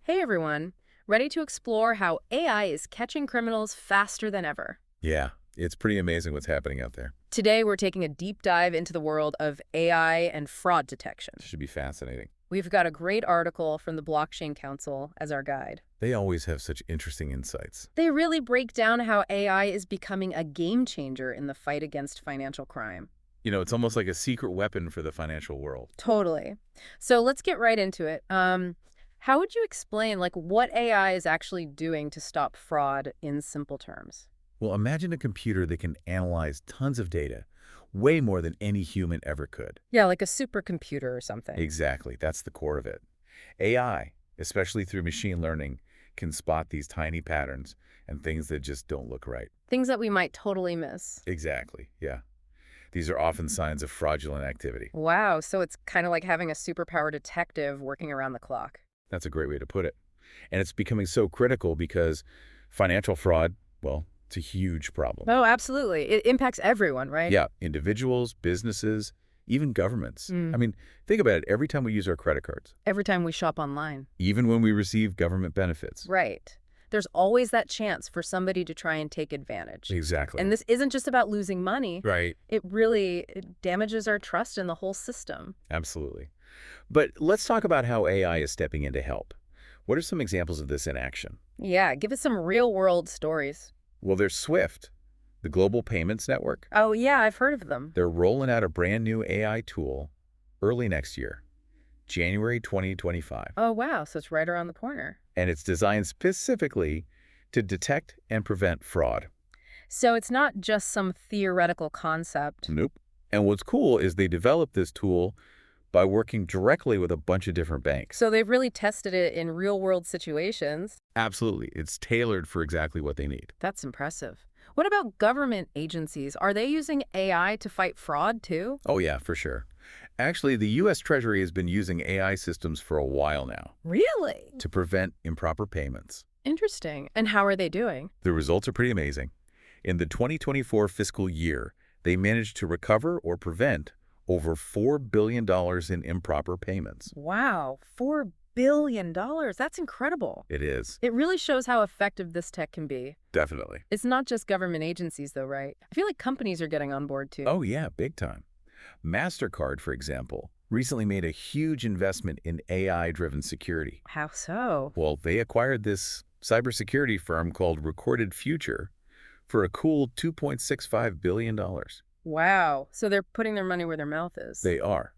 Hey everyone, ready to explore how AI is catching criminals faster than ever. Yeah, it's pretty amazing what's happening out there. Today we're taking a deep dive into the world of AI and fraud detection. Should be fascinating. We've got a great article from the Blockchain Council as our guide. They always have such interesting insights. They really break down how AI is becoming a game changer in the fight against financial crime. It's almost like a secret weapon for the financial world. Totally. So let's get right into it. How would you explain what AI is actually doing to stop fraud in simple terms? Well, imagine a computer that can analyze tons of data, way more than any human ever could. Yeah, like a supercomputer or something. Exactly, that's the core of it. AI, especially through machine learning, can spot these tiny patterns and things that just don't look right. Things that we might totally miss. Exactly, yeah. These are often signs of fraudulent activity. Wow, so it's kind of like having a superpower detective working around the clock. That's a great way to put it. And it's becoming so critical because financial fraud, well, it's a huge problem. Oh, absolutely. It impacts everyone, right? Yeah, individuals, businesses, even governments. Mm. I mean, think about it. Every time we use our credit cards, Every time we shop online. even when we receive government benefits. Right. There's always that chance for somebody to try and take advantage. Exactly. And this isn't just about losing money. Right. It damages our trust in the whole system. Absolutely. But let's talk about how AI is stepping in to help. What are some examples of this in action? Yeah, give us some real-world stories. Well, there's SWIFT, the global payments network. Oh, yeah, I've heard of them. They're rolling out a brand new AI tool early next year, January 2025. Oh, wow, so it's right around the corner. And it's designed specifically to detect and prevent fraud. So it's not just some theoretical concept. Nope. And what's cool is they developed this tool by working directly with a bunch of different banks. So they've really tested it in real-world situations. Absolutely. It's tailored for exactly what they need. That's impressive. What about government agencies? Are they using AI to fight fraud too? Oh, yeah, for sure. Actually, the U.S. Treasury has been using AI systems for a while now Really? to prevent improper payments. Interesting. And how are they doing? The results are pretty amazing. In the 2024 fiscal year, they managed to recover or prevent over $4 billion in improper payments. Wow, $4 billion. That's incredible. It is. It really shows how effective this tech can be. Definitely. It's not just government agencies though, right? I feel like companies are getting on board too. Oh, yeah, big time. MasterCard, for example, recently made a huge investment in AI-driven security. How so? Well, they acquired this cybersecurity firm called Recorded Future for a cool $2.65 billion. Wow. So they're putting their money where their mouth is. They are.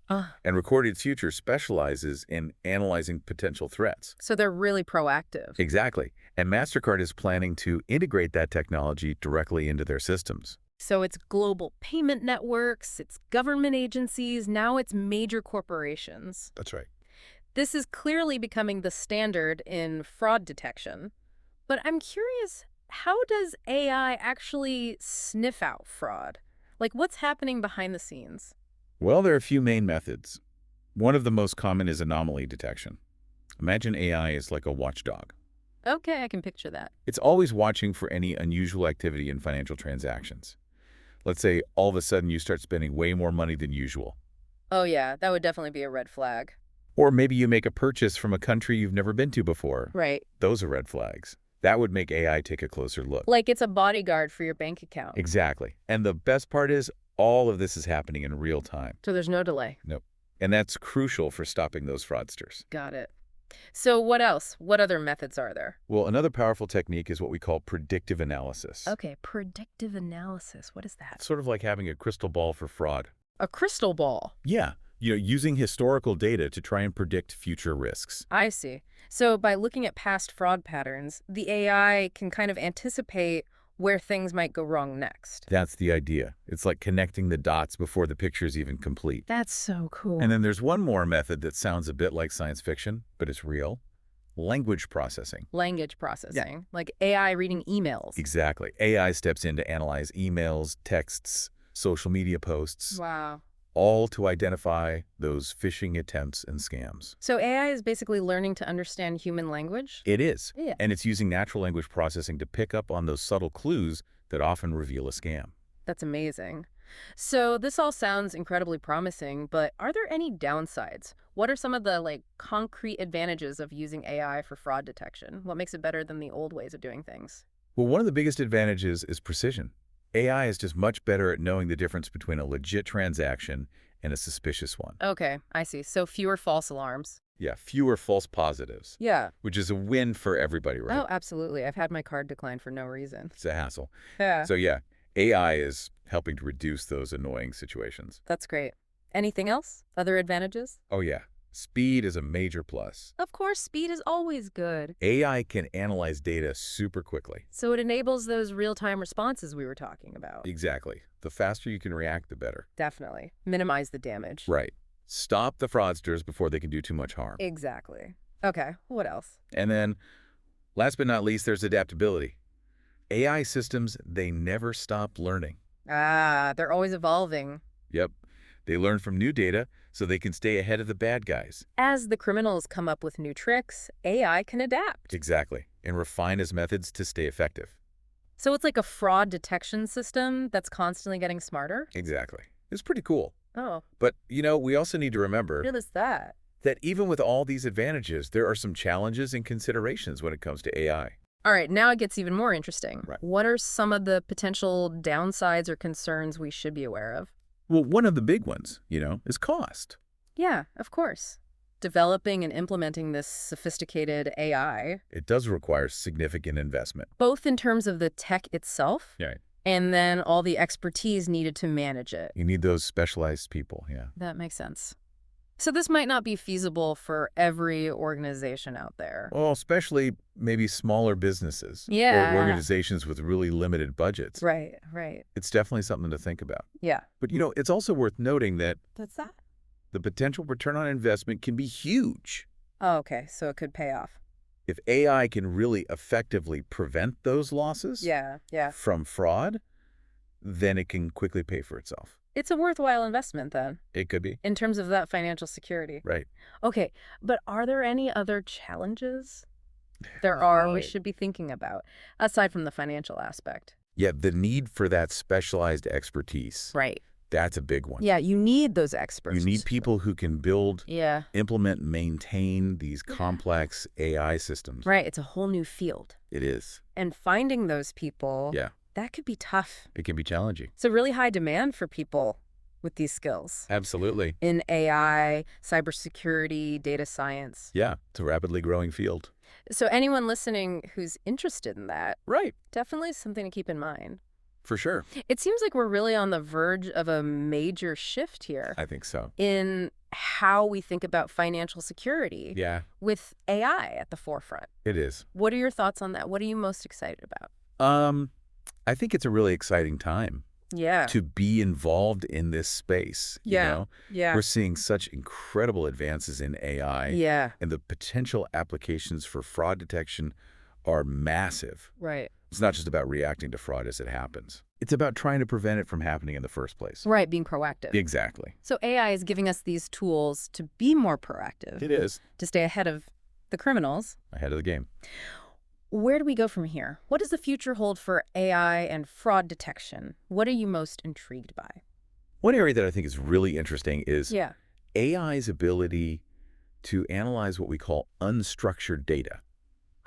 And Recorded Future specializes in analyzing potential threats. So they're really proactive. Exactly. And MasterCard is planning to integrate that technology directly into their systems. So it's global payment networks, it's government agencies, now it's major corporations. That's right. This is clearly becoming the standard in fraud detection. But I'm curious, how does AI actually sniff out fraud? Like, what's happening behind the scenes? Well, there are a few main methods. One of the most common is anomaly detection. Imagine AI is like a watchdog. Okay, I can picture that. It's always watching for any unusual activity in financial transactions. Let's say all of a sudden you start spending way more money than usual. Oh yeah, that would definitely be a red flag. Or maybe you make a purchase from a country you've never been to before. Right. Those are red flags. That would make AI take a closer look. Like it's a bodyguard for your bank account. Exactly. And the best part is all of this is happening in real time. So there's no delay. Nope. And that's crucial for stopping those fraudsters. Got it. So what else? What other methods are there? Well, another powerful technique is what we call predictive analysis. Okay, predictive analysis. What is that? It's sort of like having a crystal ball for fraud. A crystal ball. Yeah. Using historical data to try and predict future risks. I see. So by looking at past fraud patterns, the AI can kind of anticipate where things might go wrong next. That's the idea. It's like connecting the dots before the picture is even complete. That's so cool. And then there's one more method that sounds a bit like science fiction, but it's real. Language processing. Language processing, like AI reading emails. Exactly. AI steps in to analyze emails, texts, social media posts, Wow. all to identify those phishing attempts and scams. So AI is basically learning to understand human language? It is. Yeah. And it's using natural language processing to pick up on those subtle clues that often reveal a scam. That's amazing. So this all sounds incredibly promising, but are there any downsides? What are some of the concrete advantages of using AI for fraud detection? What makes it better than the old ways of doing things? Well, one of the biggest advantages is precision. AI is just much better at knowing the difference between a legit transaction and a suspicious one. Okay, I see. So fewer false alarms. Yeah, fewer false positives, Yeah. which is a win for everybody, right? Oh, absolutely. I've had my card declined for no reason. It's a hassle. Yeah. So yeah, AI is helping to reduce those annoying situations. That's great. Anything else? Other advantages? Oh yeah, speed is a major plus. Of course, speed is always good. AI can analyze data super quickly. So it enables those real-time responses we were talking about. Exactly. The faster you can react, the better. Definitely. Minimize the damage. Right. Stop the fraudsters before they can do too much harm. Exactly. Okay, what else? And then, last but not least, there's adaptability. AI systems, they never stop learning. Ah, they're always evolving. Yep. They learn from new data so they can stay ahead of the bad guys. As the criminals come up with new tricks, AI can adapt. Exactly. And refine its methods to stay effective. So it's like a fraud detection system that's constantly getting smarter? Exactly. It's pretty cool. Oh, But, we also need to remember what is that? that even with all these advantages, there are some challenges and considerations when it comes to AI. All right, now it gets even more interesting. Right. What are some of the potential downsides or concerns we should be aware of? Well, one of the big ones, is cost. Yeah, of course. Developing and implementing this sophisticated AI, It does require significant investment. both in terms of the tech itself Yeah. and then all the expertise needed to manage it. You need those specialized people, yeah. That makes sense. So this might not be feasible for every organization out there. Well, especially maybe smaller businesses Yeah. or organizations with really limited budgets. Right, right. It's definitely something to think about. Yeah. But, it's also worth noting that That's that. the potential return on investment can be huge. Oh, okay, so it could pay off. If AI can really effectively prevent those losses Yeah, yeah. from fraud, then it can quickly pay for itself. It's a worthwhile investment then, It could be. in terms of that financial security. Right. Okay, but are there any other challenges there are we Right. should be thinking about, aside from the financial aspect? Yeah, the need for that specialized expertise, Right. that's a big one. Yeah, you need those experts. You need people who can build, Yeah, implement, maintain these complex AI systems. right. It's a whole new field. It is. And finding those people, Yeah, that could be tough. it can be challenging. It's a really high demand for people with these skills Absolutely. in AI, cybersecurity, data science. Yeah, it's a rapidly growing field. So anyone listening who's interested in that, Right. definitely something to keep in mind. For sure. It seems like we're really on the verge of a major shift here I think so. in how we think about financial security Yeah, with AI at the forefront. it is. What are your thoughts on that? What are you most excited about? I think it's a really exciting time Yeah. to be involved in this space. Yeah. Yeah. We're seeing such incredible advances in AI, Yeah. and the potential applications for fraud detection are massive. Right. It's not just about reacting to fraud as it happens. It's about trying to prevent it from happening in the first place. Right. Being proactive. Exactly. So AI is giving us these tools to be more proactive, It is. to stay ahead of the criminals. Ahead of the game. Where do we go from here? What does the future hold for AI and fraud detection? What are you most intrigued by? One area that I think is really interesting is Yeah. AI's ability to analyze what we call unstructured data.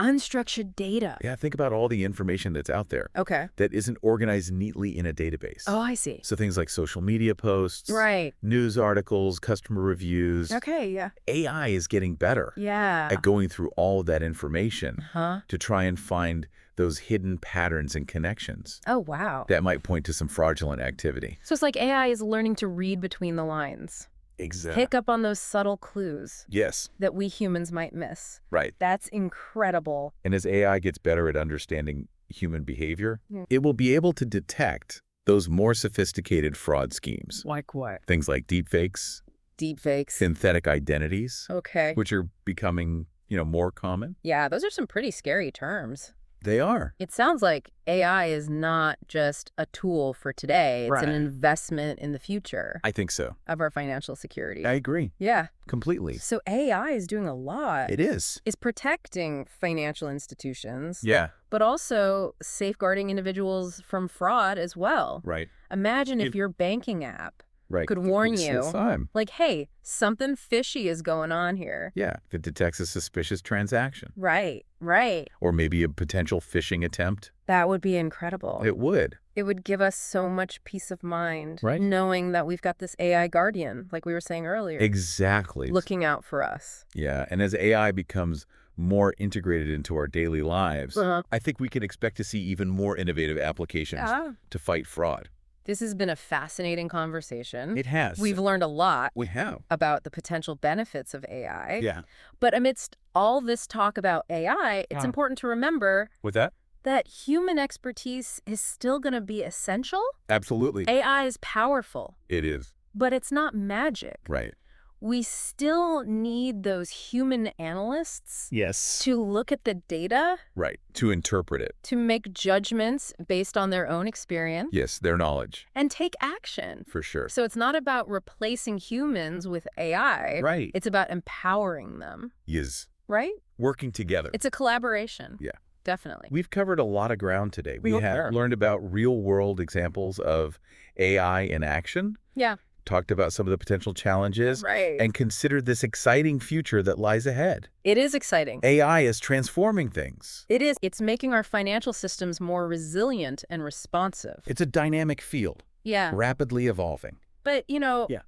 Unstructured data. Yeah, think about all the information that's out there Okay. that isn't organized neatly in a database. Oh, I see. So things like social media posts, Right. news articles, customer reviews. Okay, yeah. AI is getting better Yeah. at going through all of that information Huh? to try and find those hidden patterns and connections Oh, wow. that might point to some fraudulent activity. So it's like AI is learning to read between the lines, Exactly. pick up on those subtle clues Yes, that we humans might miss. right. That's incredible. And as AI gets better at understanding human behavior, Hmm. it will be able to detect those more sophisticated fraud schemes. Like what? Things like deepfakes, Deepfakes. synthetic identities, Okay. which are becoming, more common. Yeah, those are some pretty scary terms. They are. It sounds like AI is not just a tool for today. It's an Right. investment in the future I think so. of our financial security. I agree. Yeah. Completely. So AI is doing a lot. It is. It's protecting financial institutions, Yeah. but also safeguarding individuals from fraud as well. Right. Imagine if your banking app Right. could warn Most of the you, time. like, hey, something fishy is going on here. Yeah. If it detects a suspicious transaction Right, right. or maybe a potential phishing attempt, That would be incredible. it would. It would give us so much peace of mind, Right. knowing that we've got this AI guardian, like we were saying earlier, Exactly. looking out for us. Yeah. And as AI becomes more integrated into our daily lives, Uh-huh. I think we can expect to see even more innovative applications Yeah. to fight fraud. This has been a fascinating conversation. It has. We've learned a lot We have. about the potential benefits of AI. Yeah. But amidst all this talk about AI, it's important to remember With that? that human expertise is still going to be essential. Absolutely. AI is powerful, It is. but it's not magic. Right. We still need those human analysts Yes. to look at the data, Right. To interpret it. to make judgments based on their own experience, Yes. Their knowledge. and take action. For sure. So it's not about replacing humans with AI. Right. It's about empowering them, Yes. right? Working together. It's a collaboration. Yeah. Definitely. We've covered a lot of ground today. We We have have. learned about real-world examples of AI in action, Yeah. talked about some of the potential challenges, Right. and considered this exciting future that lies ahead. It is exciting. AI is transforming things. It is. It's making our financial systems more resilient and responsive. It's a dynamic field, Yeah. rapidly evolving. But, Yeah.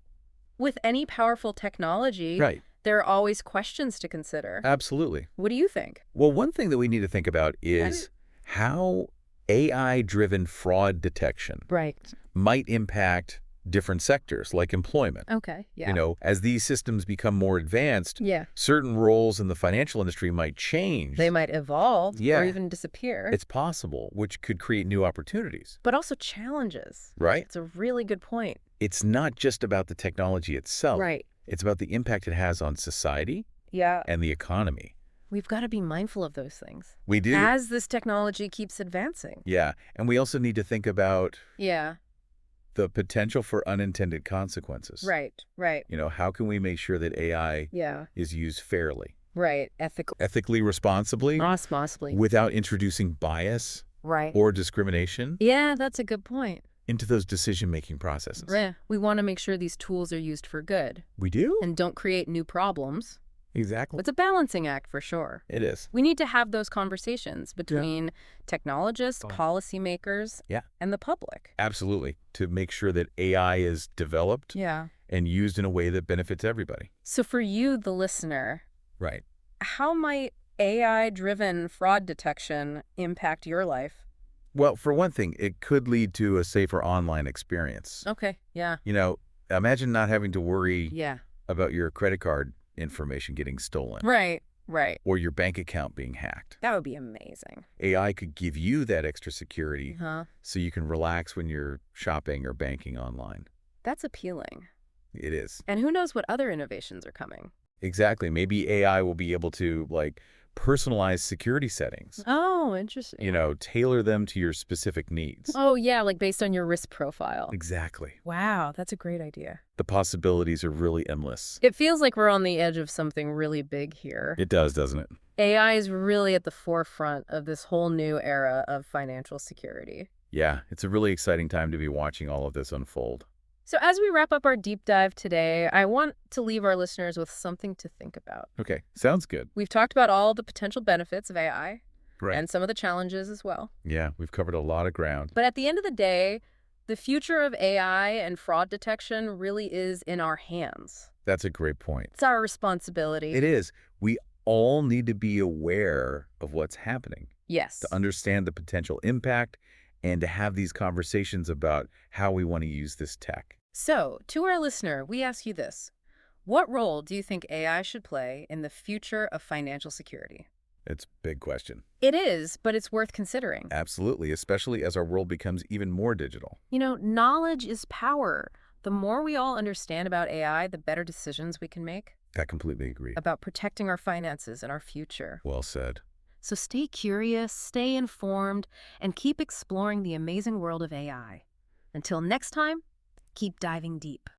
with any powerful technology, Right. there are always questions to consider. Absolutely. What do you think? Well, one thing that we need to think about is how AI-driven fraud detection Right. might impact different sectors like employment. Okay. Yeah. You know, as these systems become more advanced, Yeah. certain roles in the financial industry might change. They might evolve Yeah. or even disappear. It's possible, which could create new opportunities, but also challenges. right? It's a really good point. It's not just about the technology itself. Right. It's about the impact it has on society Yeah. and the economy. We've got to be mindful of those things We do. as this technology keeps advancing. Yeah. And we also need to think about Yeah. the potential for unintended consequences. Right. Right. You know, how can we make sure that AI Yeah. is used fairly, Right. Ethical. ethically, responsibly, Responsibly. without introducing bias Right. or discrimination Yeah, that's a good point. into those decision-making processes? Yeah. We want to make sure these tools are used for good We do? and don't create new problems. Exactly. It's a balancing act for sure. It is. We need to have those conversations between technologists, policymakers, Yeah. and the public. Absolutely. To make sure that AI is developed Yeah. and used in a way that benefits everybody. So for you, the listener, Right. how might AI-driven fraud detection impact your life? Well, for one thing, it could lead to a safer online experience. Okay. Yeah. You know, imagine not having to worry Yeah. about your credit card information getting stolen Right. Right. or your bank account being hacked. That would be amazing. AI could give you that extra security Huh? so you can relax when you're shopping or banking online. That's appealing. It is. And who knows what other innovations are coming? Exactly. Maybe AI will be able to, like, personalize security settings. Oh, interesting. You know, tailor them to your specific needs. Oh, yeah, like based on your risk profile. Exactly. Wow, that's a great idea. The possibilities are really endless. It feels like we're on the edge of something really big here. It does, doesn't it? AI is really at the forefront of this whole new era of financial security. Yeah, it's a really exciting time to be watching all of this unfold. So as we wrap up our deep dive today, I want to leave our listeners with something to think about. Okay, sounds good. We've talked about all the potential benefits of AI Right. and some of the challenges as well. Yeah, we've covered a lot of ground. But at the end of the day, the future of AI and fraud detection really is in our hands. That's a great point. It's our responsibility. It is. We all need to be aware of what's happening, Yes. to understand the potential impact, and to have these conversations about how we want to use this tech. So, to our listener, we ask you this. What role do you think AI should play in the future of financial security? It's a big question. It is, but it's worth considering. Absolutely, especially as our world becomes even more digital. You know, knowledge is power. The more we all understand about AI, the better decisions we can make I completely agree. about protecting our finances and our future. Well said. So stay curious, stay informed, and keep exploring the amazing world of AI. Until next time, keep diving deep.